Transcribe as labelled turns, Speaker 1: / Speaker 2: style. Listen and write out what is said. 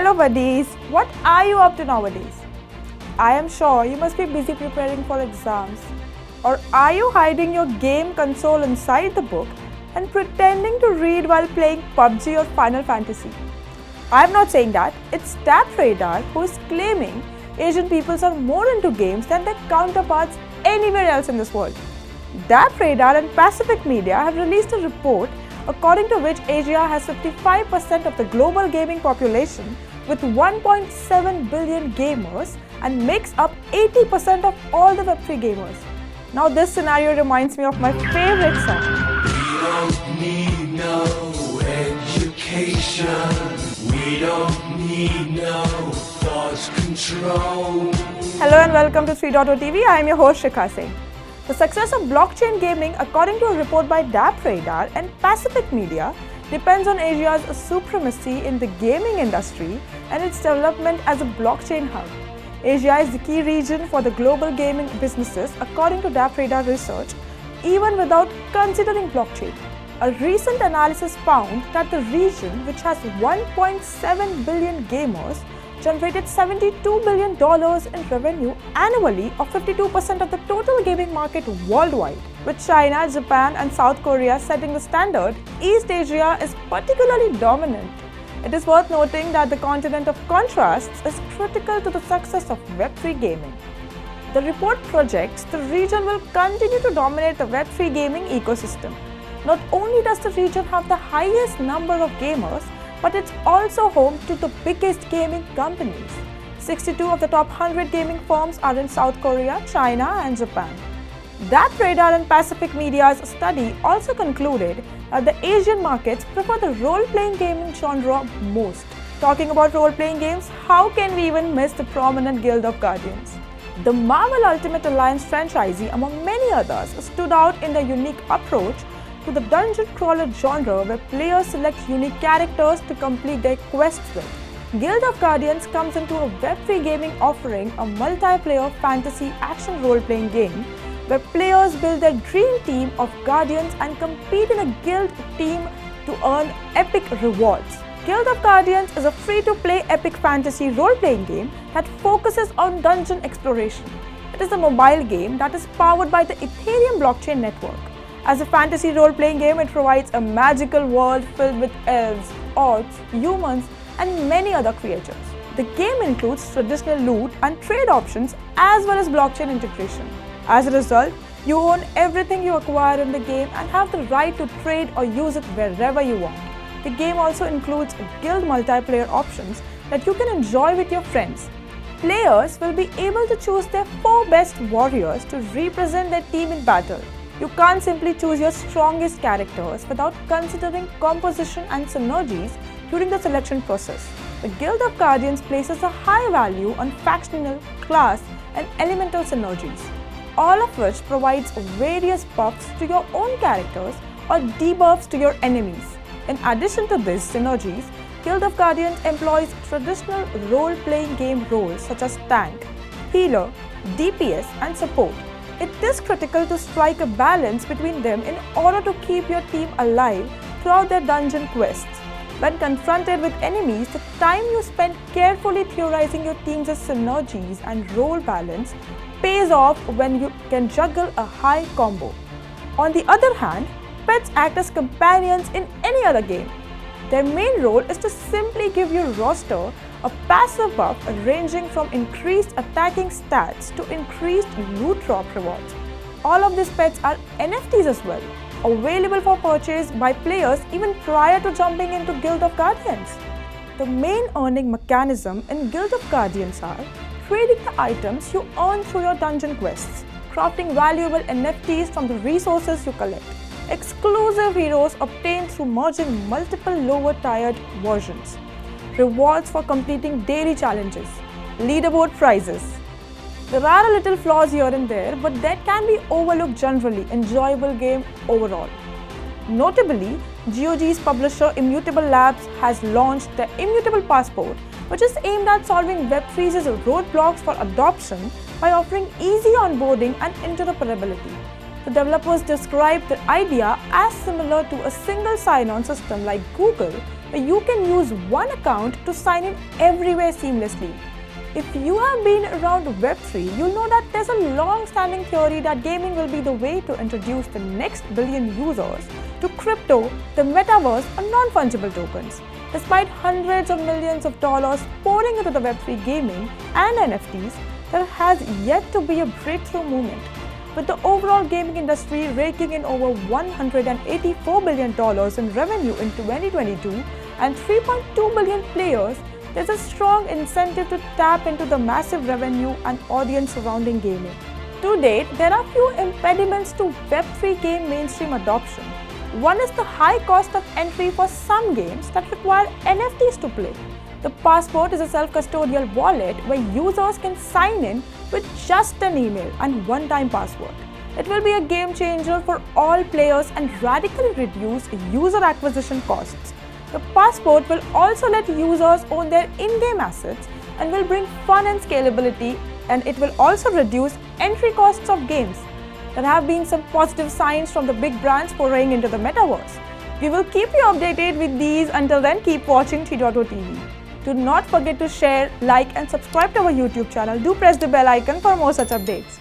Speaker 1: Hello buddies, what are you up to nowadays? I am sure you must be busy preparing for exams. Or are you hiding your game console inside the book and pretending to read while playing PUBG or Final Fantasy? I am not saying that, it's Dappradar who is claiming Asian peoples are more into games than their counterparts anywhere else in this world. Dappradar and Pacificmedia have released a report according to which Asia has 55% of the global gaming population with 1.7 billion gamers and makes up 80% of all the Web3 gamers. Now this scenario reminds me of my favorite song.
Speaker 2: We don't need no education. We don't need no thought control.
Speaker 1: Hello and welcome to 3.0 TV. I am your host Shikha Singh. The success of blockchain gaming, according to a report by Dappradar and Pacificmedia, depends on Asia's supremacy in the gaming industry and its development as a blockchain hub. Asia is the key region for the global gaming businesses, according to Dappradar research, even without considering blockchain. A recent analysis found that the region, which has 1.7 billion gamers, generated $72 billion in revenue annually, or 52% of the total gaming market worldwide. With China, Japan and South Korea setting the standard, East Asia is particularly dominant. It is worth noting that the continent of contrasts is critical to the success of Web3 gaming. The report projects the region will continue to dominate the Web3 gaming ecosystem. Not only does the region have the highest number of gamers, but it's also home to the biggest gaming companies. 62 of the top 100 gaming firms are in South Korea, China and Japan. Dappradar and Pacificmedia's study also concluded that the Asian markets prefer the role-playing gaming genre most. Talking about role-playing games, how can we even miss the prominent Guild of Guardians? The Marvel Ultimate Alliance franchisee, among many others, stood out in their unique approach to the dungeon crawler genre, where players select unique characters to complete their quests with. Guild of Guardians comes into a Web3 gaming offering a multiplayer fantasy action role-playing game where players build their dream team of guardians and compete in a guild team to earn epic rewards. Guild of Guardians is a free-to-play epic fantasy role-playing game that focuses on dungeon exploration. It is a mobile game that is powered by the Ethereum blockchain network. As a fantasy role-playing game, it provides a magical world filled with elves, orcs, humans, and many other creatures. The game includes traditional loot and trade options as well as blockchain integration. As a result, you own everything you acquire in the game and have the right to trade or use it wherever you want. The game also includes guild multiplayer options that you can enjoy with your friends. Players will be able to choose their 4 best warriors to represent their team in battle. You can't simply choose your strongest characters without considering composition and synergies during the selection process. The Guild of Guardians places a high value on factional, class, and elemental synergies, all of which provides various buffs to your own characters or debuffs to your enemies. In addition to these synergies, Guild of Guardians employs traditional role-playing game roles such as tank, healer, DPS, and support. It is critical to strike a balance between them in order to keep your team alive throughout their dungeon quests. When confronted with enemies, the time you spend carefully theorizing your team's synergies and role balance pays off when you can juggle a high combo. On the other hand, pets act as companions in any other game. Their main role is to simply give your roster a passive buff ranging from increased attacking stats to increased loot drop rewards. All of these pets are NFTs as well, available for purchase by players even prior to jumping into Guild of Guardians. The main earning mechanism in Guild of Guardians are trading the items you earn through your dungeon quests, crafting valuable NFTs from the resources you collect, exclusive heroes obtained through merging multiple lower-tiered versions, rewards for completing daily challenges, leaderboard prizes. There are little flaws here and there, but that can be overlooked generally enjoyable game overall. Notably, GOG's publisher Immutable Labs has launched the Immutable Passport, which is aimed at solving Web3's roadblocks for adoption by offering easy onboarding and interoperability. The developers described the idea as similar to a single sign-on system like Google, where you can use one account to sign in everywhere seamlessly. If you have been around Web3, you'll know that there's a long-standing theory that gaming will be the way to introduce the next billion users to crypto, the Metaverse, or non-fungible tokens. Despite hundreds of millions of dollars pouring into the Web3 gaming and NFTs, there has yet to be a breakthrough movement. With the overall gaming industry raking in over $184 billion in revenue in 2022 and 3.2 billion players, there's a strong incentive to tap into the massive revenue and audience surrounding gaming. To date, there are few impediments to Web3 game mainstream adoption. One is the high cost of entry for some games that require NFTs to play. The Passport is a self-custodial wallet where users can sign in with just an email and one-time password. It will be a game changer for all players and radically reduce user acquisition costs. The Passport will also let users own their in-game assets and will bring fun and scalability, and it will also reduce entry costs of games. There have been some positive signs from the big brands foraying into the Metaverse. We will keep you updated with these. Until then, keep watching T.O TV. Do not forget to share, like and subscribe to our YouTube channel. Do press the bell icon for more such updates.